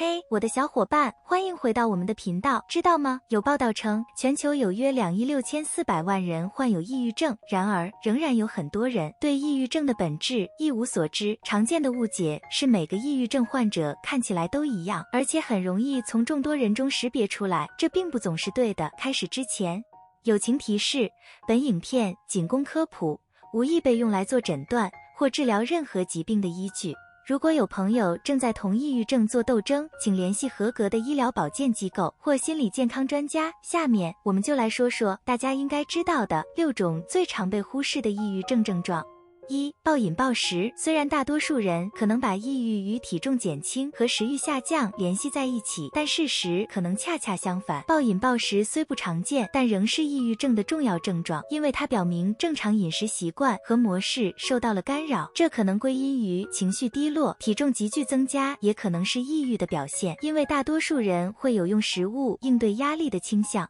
嘿，我的小伙伴，欢迎回到我们的频道。知道吗？有报道称，全球有约2亿6400万人患有抑郁症，然而仍然有很多人对抑郁症的本质一无所知。常见的误解是每个抑郁症患者看起来都一样，而且很容易从众多人中识别出来，这并不总是对的。开始之前，友情提示：本影片仅供科普，无意被用来做诊断或治疗任何疾病的依据。如果有朋友正在同抑郁症做斗争，请联系合格的医疗保健机构或心理健康专家。下面我们就来说说大家应该知道的6种最常被忽视的抑郁症症状。1. 暴饮暴食。虽然大多数人可能把抑郁与体重减轻和食欲下降联系在一起，但事实可能恰恰相反。暴饮暴食虽不常见，但仍是抑郁症的重要症状，因为它表明正常饮食习惯和模式受到了干扰。这可能归因于情绪低落，体重急剧增加也可能是抑郁的表现，因为大多数人会有用食物应对压力的倾向。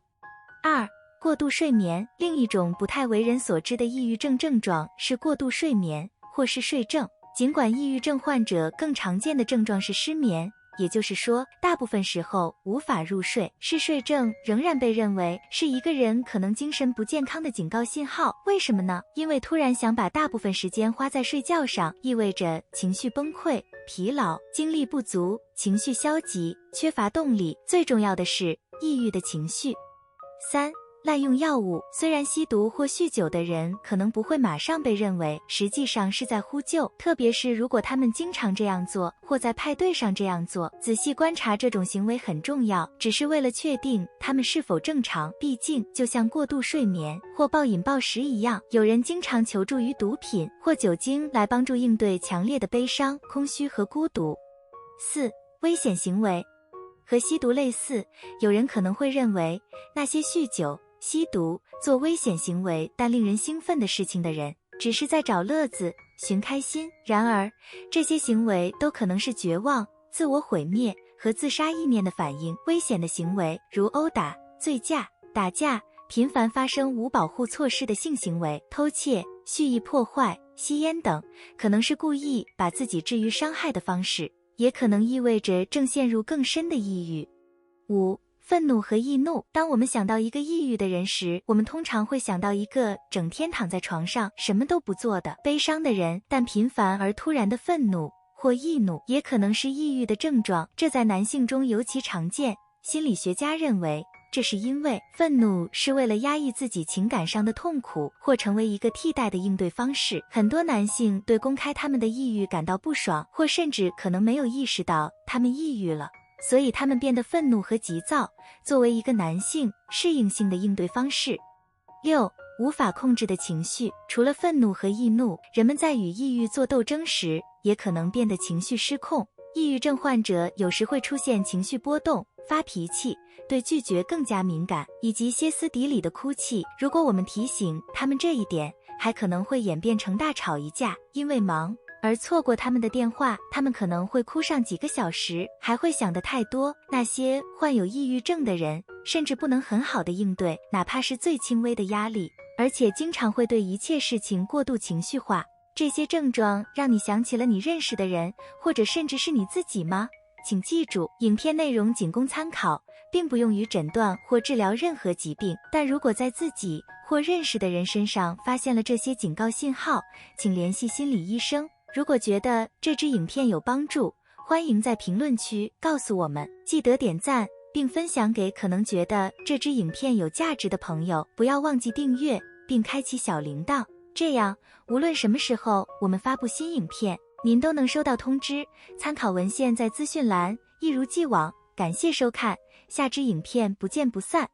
2. 过度睡眠。另一种不太为人所知的抑郁症症状是过度睡眠或是睡症。尽管抑郁症患者更常见的症状是失眠，也就是说大部分时候无法入睡，嗜睡症仍然被认为是一个人可能精神不健康的警告信号。为什么呢？因为突然想把大部分时间花在睡觉上，意味着情绪崩溃、疲劳、精力不足、情绪消极、缺乏动力，最重要的是抑郁的情绪。3. 滥用药物。虽然吸毒或酗酒的人可能不会马上被认为实际上是在呼救，特别是如果他们经常这样做或在派对上这样做，仔细观察这种行为很重要，只是为了确定他们是否正常。毕竟就像过度睡眠或暴饮暴食一样，有人经常求助于毒品或酒精来帮助应对强烈的悲伤、空虚和孤独。4. 危险行为。和吸毒类似，有人可能会认为那些酗酒、吸毒、做危险行为但令人兴奋的事情的人，只是在找乐子、寻开心。然而，这些行为都可能是绝望、自我毁灭和自杀意念的反应。危险的行为，如殴打、醉驾、打架、频繁发生无保护措施的性行为、偷窃、蓄意破坏、吸烟等，可能是故意把自己置于伤害的方式，也可能意味着正陷入更深的抑郁。5. 愤怒和易怒。当我们想到一个抑郁的人时，我们通常会想到一个整天躺在床上什么都不做的悲伤的人，但频繁而突然的愤怒或易怒也可能是抑郁的症状，这在男性中尤其常见。心理学家认为，这是因为愤怒是为了压抑自己情感上的痛苦，或成为一个替代的应对方式。很多男性对公开他们的抑郁感到不爽，或甚至可能没有意识到他们抑郁了，所以他们变得愤怒和急躁，作为一个男性适应性的应对方式。6. 无法控制的情绪。除了愤怒和易怒，人们在与抑郁做斗争时，也可能变得情绪失控。抑郁症患者有时会出现情绪波动、发脾气、对拒绝更加敏感，以及歇斯底里的哭泣。如果我们提醒他们这一点，还可能会演变成大吵一架。因为忙而错过他们的电话，他们可能会哭上几个小时，还会想得太多。那些患有抑郁症的人甚至不能很好的应对哪怕是最轻微的压力，而且经常会对一切事情过度情绪化。这些症状让你想起了你认识的人，或者甚至是你自己吗？请记住，影片内容仅供参考，并不用于诊断或治疗任何疾病。但如果在自己或认识的人身上发现了这些警告信号，请联系心理医生。如果觉得这支影片有帮助，欢迎在评论区告诉我们。记得点赞并分享给可能觉得这支影片有价值的朋友，不要忘记订阅并开启小铃铛，这样无论什么时候我们发布新影片，您都能收到通知。参考文献在资讯栏。一如既往，感谢收看，下支影片不见不散。